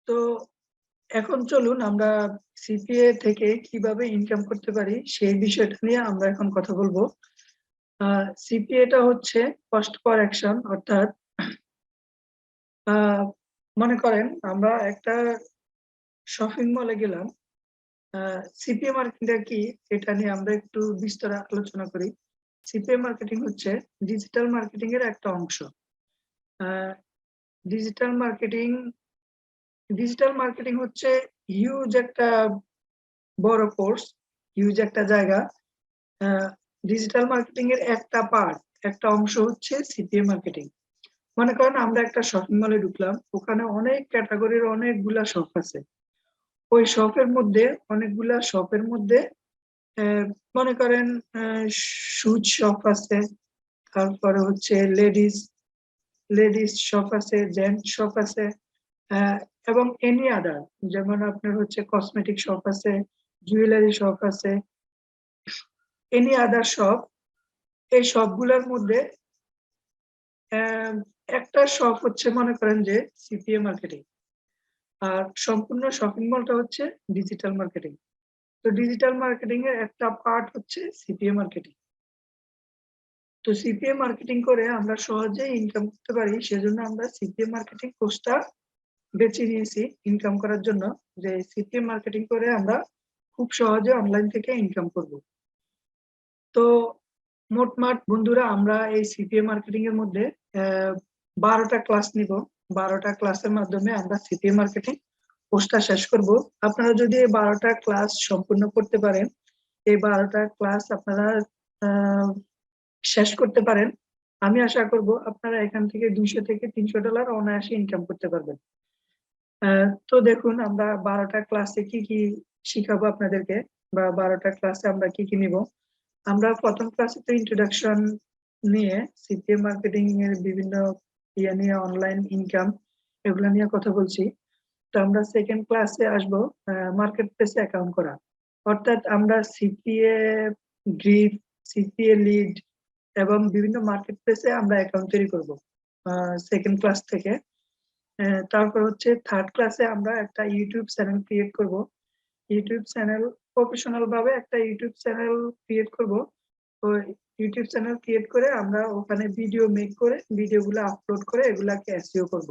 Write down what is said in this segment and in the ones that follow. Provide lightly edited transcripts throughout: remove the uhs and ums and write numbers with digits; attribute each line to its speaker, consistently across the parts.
Speaker 1: তো এখন চলুন আমরা সিপিএ থেকে কিভাবে ইনকাম করতে পারি সেই বিষয়টা নিয়ে আমরা এখন কথা বলবো। সিপিএটা হচ্ছে কস্ট পার অ্যাকশন, অর্থাৎ আহ, মনে করেন আমরা একটা শপিং মলে গেলাম। সিপিএ মার্কেটিংটা কি এটা নিয়ে আমরা একটু বিস্তারে আলোচনা করি। সিপিএ মার্কেটিং হচ্ছে ডিজিটাল মার্কেটিং এর একটা অংশ। ডিজিটাল মার্কেটিং ডিজিটাল মার্কেটিং হচ্ছে হিউজ একটা বড় কোর্স, হিউজ একটা জায়গা। ডিজিটাল মার্কেটিং এর একটা পার্ট, একটা অংশ হচ্ছে সিপিএ মার্কেটিং। মনে করেন আমরা একটা শপিং মলে ঢুকলাম, ওখানে অনেক ক্যাটাগরির অনেকগুলা শপ আছে। ওই শপের মধ্যে অনেকগুলা শপের মধ্যে আহ, মনে করেন শুজ শপ আছে, তারপরে হচ্ছে লেডিস লেডিস শপ আছে, জেন্টস শপ আছে, আহ, এবং এনি আদার, যেমন আপনার হচ্ছে কসমেটিক শপ আছে, জুয়েলারি শপ আছে, এনি আদার শপ। এই সবগুলোর মধ্যে আহ, একটা শপ হচ্ছে মনে করেন যে সিপিএ মার্কেটিং, আর সম্পূর্ণ শপিং মলটা হচ্ছে ডিজিটাল মার্কেটিং। তো ডিজিটাল মার্কেটিং এর একটা পার্ট হচ্ছে সিপিএ মার্কেটিং। তো সিপিএ মার্কেটিং করে আমরা সহজেই ইনকাম করতে পারি, সেজন্য আমরা সিপিএ মার্কেটিং কোর্সটা বেছে নিয়েছি ইনকাম করার জন্য। যে সিপিএ মার্কেটিং করে আমরা খুব সহজে অনলাইন থেকে ইনকাম করব। তো মোটমাট বন্ধুরা, আমরা এই সিপিএ মার্কেটিং এর মধ্যে 12টা ক্লাস নিব। 12টা ক্লাসের মাধ্যমে আমরা সিপিএ মার্কেটিং কোর্সটা শেষ করব। আপনারা যদি এই 12টা ক্লাস সম্পূর্ণ করতে পারেন, এই 12টা ক্লাস আপনারা আহ, শেষ করতে পারেন, আমি আশা করব আপনারা এখান থেকে $200 থেকে $300 অনায়াসে ইনকাম করতে পারবেন। তো দেখুন আমরা 12টা ক্লাসে কি কি শিখাবো আপনাদেরকে, বা 12টা ক্লাসে আমরা কি কি নিব। আমরা প্রথম ক্লাসে তো ইন্ট্রোডাকশন নিয়ে সিপিএ মার্কেটিং এর বিভিন্ন ইয়ে নিয়ে, অনলাইন ইনকাম, এগুলা নিয়ে কথা বলছি। তো আমরা সেকেন্ড ক্লাসে আসবো মার্কেট প্লেসে অ্যাকাউন্ট করা, অর্থাৎ আমরা সিপিএ গ্রিড, সিপিএ লিড এবং বিভিন্ন মার্কেট প্লেসে আমরা অ্যাকাউন্ট তৈরি করব সেকেন্ড ক্লাস থেকে। তারপর হচ্ছে থার্ড ক্লাসে আমরা একটা ইউটিউব চ্যানেল ক্রিয়েট করব। ইউটিউব চ্যানেল প্রফেশনাল ভাবে একটা ইউটিউব চ্যানেল ক্রিয়েট করব। তো ইউটিউব চ্যানেল ক্রিয়েট করে আমরা ওখানে ভিডিও মেক করে ভিডিওগুলো আপলোড করে এগুলাকে এসইও করব।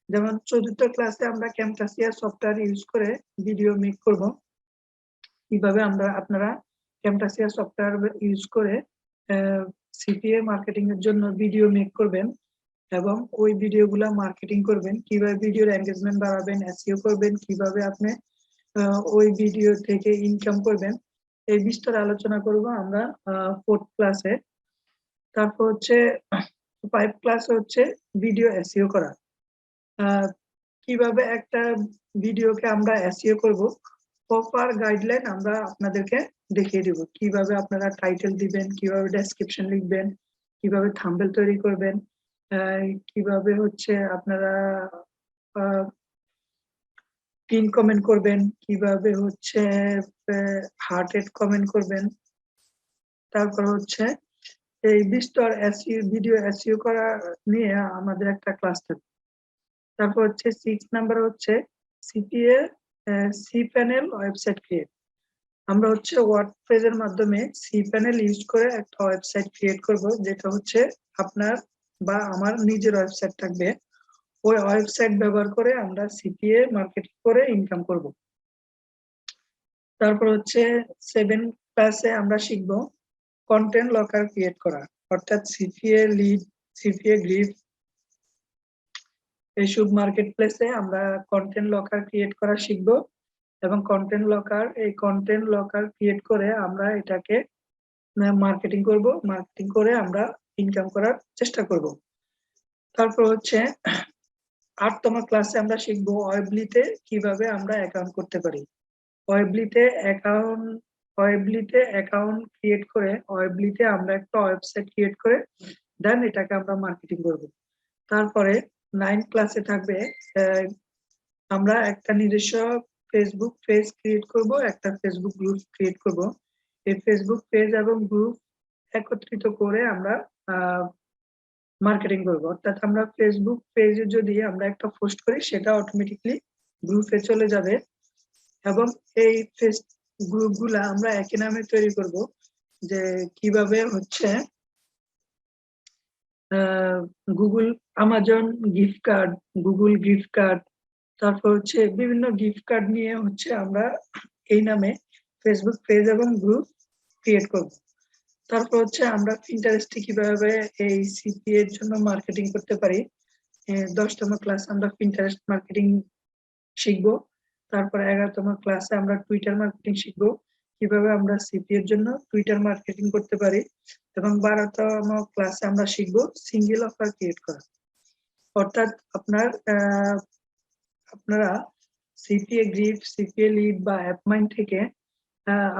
Speaker 1: যেমন চতুর্থ ক্লাসে আমরা ক্যামটাসিয়া সফটওয়্যার ইউজ করে ভিডিও মেক করব। কিভাবে আপনারা ক্যামটাসিয়া সফটওয়্যার ইউজ করে সিপিএ মার্কেটিং এর জন্য ভিডিও মেক করবেন এবং ওই ভিডিওগুলা মার্কেটিং করবেন, কিভাবে ভিডিওর এঙ্গেজমেন্ট বাড়াবেন, এসইও করবেন, কিভাবে আপনি ওই ভিডিও থেকে ইনকাম করবেন, এই বিস্তারে আলোচনা করব আমরা ফোর্থ ক্লাসে। তারপর হচ্ছে ফাইভ ক্লাস হচ্ছে ভিডিও এসইও করা। আহ, কিভাবে একটা ভিডিওকে আমরা এসইও করব, প্রপার গাইডলাইন আমরা আপনাদেরকে দেখিয়ে দিব। কিভাবে আপনারা টাইটেল দিবেন, কিভাবে ডেসক্রিপশন লিখবেন, কিভাবে থাম্বনেল তৈরি করবেন, কিভাবে হচ্ছে আপনারা পিন কমেন্ট করবেন, কিভাবে হচ্ছে হার্টেড কমেন্ট করবেন। তারপর হচ্ছে এই বিস্তর এসইও, ভিডিও এসইও করা নিয়ে আমাদের একটা ক্লাস থাকবে। তারপর হচ্ছে 6 নাম্বার হচ্ছে সিপিএ সি প্যানেল ওয়েবসাইট ক্রিয়েট। আমরা হচ্ছে ওয়ার্ডপ্রেস এর মাধ্যমে সি প্যানেল ইউজ করে একটা ওয়েবসাইট ক্রিয়েট করব, যেটা হচ্ছে আপনার বা আমার নিজের ওয়েবসাইট থাকবে। ওই ওয়েবসাইট ব্যবহার করে আমরা সিপিএ মার্কেটিং করে ইনকাম করব। তারপর হচ্ছে 7 ক্লাসে আমরা শিখবো কন্টেন্ট লকার ক্রিয়েট করা, অর্থাৎ সিপিএ লিড, সিপিএ গ্রিড, এইসব মার্কেট প্লেসে আমরা কন্টেন্ট লকার ক্রিয়েট করা শিখবো। এবং কন্টেন্ট লকার ক্রিয়েট করে আমরা এটাকে মার্কেটিং করব, মার্কেটিং করে আমরা ইনকাম করার চেষ্টা করব। তারপর হচ্ছে 8তম ক্লাসে আমরা শিখবো ওয়েবলিতে কিভাবে আমরা অ্যাকাউন্ট করতে পারি। ওয়েবলিতে অ্যাকাউন্ট ওয়েবলিতে অ্যাকাউন্ট ক্রিয়েট করে ওয়েবলিতে আমরা একটা ওয়েবসাইট ক্রিয়েট করে দেন এটাকে আমরা মার্কেটিং করব। তারপরে 9 ক্লাসে থাকবে আমরা একটা নিজস্ব ফেসবুক পেজ ক্রিয়েট করব, একটা ফেসবুক গ্রুপ ক্রিয়েট করব। এই ফেসবুক পেজ এবং গ্রুপ একত্রিত করে আমরা মার্কেটিং করব। অর্থাৎ আমরা ফেসবুক পেজে যদি আমরা একটা পোস্ট করি, সেটা অটোমেটিকলি গ্রুপে চলে যাবে এবং এই গ্রুপগুলা আমরা একই নামে তৈরি করব, যে কিভাবে হচ্ছে Google Amazon gift card, Google gift card, তারপর হচ্ছে বিভিন্ন গিফট কার্ড নিয়ে হচ্ছে আমরা এই নামে ফেসবুক পেজ এবং গ্রুপ ক্রিয়েট করব। তারপর হচ্ছে আমরা পিন্টারেস্টে কিভাবে এই সিপিএ এর জন্য মার্কেটিং করতে পারি, 10তম ক্লাসে আমরা পিন্টারেস্ট মার্কেটিং শিখবো। তারপর 11তম ক্লাসে আমরা টুইটার মার্কেটিং শিখবো, কিভাবে আমরা সিপিএ এর জন্য টুইটার মার্কেটিং করতে পারি। এবং 12তম ক্লাসে আমরা শিখবো সিঙ্গেল অফার ক্রিয়েট করা। অর্থাৎ আপনারা সিপিএ গ্রিপ, সিপিএ লিড বা অ্যাপমাইন্ড থেকে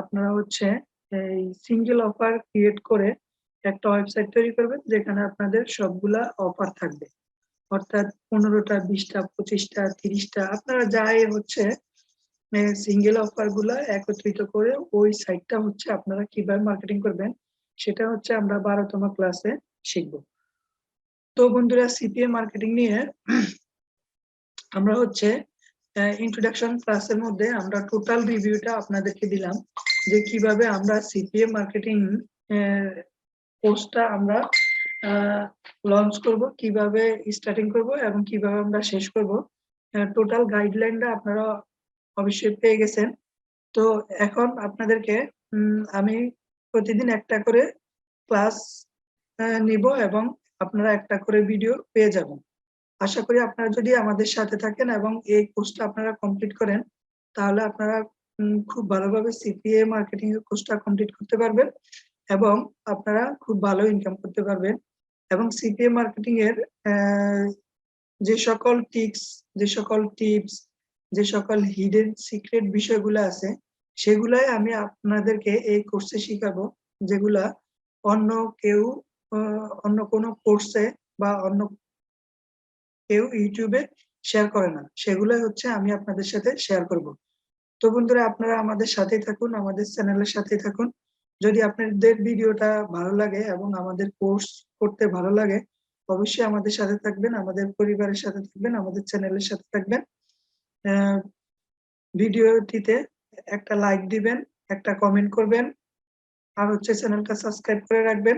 Speaker 1: আপনারা হচ্ছে এই সিঙ্গেল অফার ক্রিয়েট করে একটা ওয়েবসাইট তৈরি করবেন, যেখানে আপনাদের সবগুলা অফার থাকবে। অর্থাৎ 15টা, 20টা, 25টা, 30টা, আপনারা যাই হচ্ছে সিঙ্গেল অফার গুলা একত্রিত করে ওই সাইটটা হচ্ছে আপনারা কিভাবে মার্কেটিং করবেন, সেটা হচ্ছে আমরা 12তম ক্লাসে শিখবো। তো বন্ধুরা, সিপিএ মার্কেটিং নিয়ে আমরা হচ্ছে ইন্ট্রোডাকশন ক্লাসের মধ্যে আমরা টোটাল রিভিউটা আপনাদেরকে দিলাম, যে কিভাবে আমরা সিপিএ মার্কেটিং কোর্সটা আমরা লঞ্চ করব, কিভাবে স্টার্টিং করব এবং কিভাবে আমরা শেষ করব। টোটাল গাইডলাইনটা আপনারা অবশ্যই পেয়ে গেছেন। তো এখন আপনাদেরকে আমি প্রতিদিন একটা করে ক্লাস নিব এবং আপনারা একটা করে ভিডিও পেয়ে যাবেন। আশা করি আপনারা যদি আমাদের সাথে থাকেন এবং এই কোর্সটা আপনারা কমপ্লিট করেন, তাহলে আপনারা খুব ভালোভাবে সিপিএ মার্কেটিং এর কোর্সটা কমপ্লিট করতে পারবেন এবং আপনারা খুব ভালো ইনকাম করতে পারবেন। এবং সিপিএ মার্কেটিং এর যে সকল টিপস, যে সকল হিডেন সিক্রেট বিষয়গুলো আছে, সেগুলাই আমি আপনাদেরকে এই কোর্সে শিখাবো, যেগুলা অন্য কেউ অন্য কোনো কোর্সে বা অন্য কেউ ইউটিউবে শেয়ার করে না, সেগুলাই হচ্ছে আমি আপনাদের সাথে শেয়ার করব। তো বন্ধুরা, আপনারা আমাদের সাথেই থাকুন, আমাদের চ্যানেলের সাথেই থাকুন। যদি আপনাদের ভিডিওটা ভালো লাগে এবং আমাদের কোর্স করতে ভালো লাগে, অবশ্যই আমাদের সাথে থাকবেন, আমাদের পরিবারের সাথে থাকবেন, আমাদের চ্যানেলের সাথে থাকবেন। ভিডিওটিতে একটা লাইক দিবেন, একটা কমেন্ট করবেন, আর হচ্ছে চ্যানেলটা সাবস্ক্রাইব করে রাখবেন,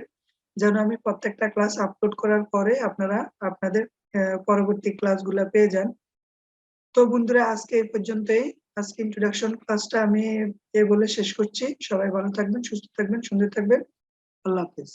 Speaker 1: যেন আমি প্রত্যেকটা ক্লাস আপলোড করার পরে আপনারা আপনাদের পরবর্তী ক্লাসগুলো পেয়ে যান। তো বন্ধুরা, আজকে এই পর্যন্তই। আজকে ইন্ট্রোডাকশন ক্লাসটা আমি বলে শেষ করছি। সবাই ভালো থাকবেন, সুস্থ থাকবেন, সুন্দর থাকবেন। আল্লাহ হাফেজ।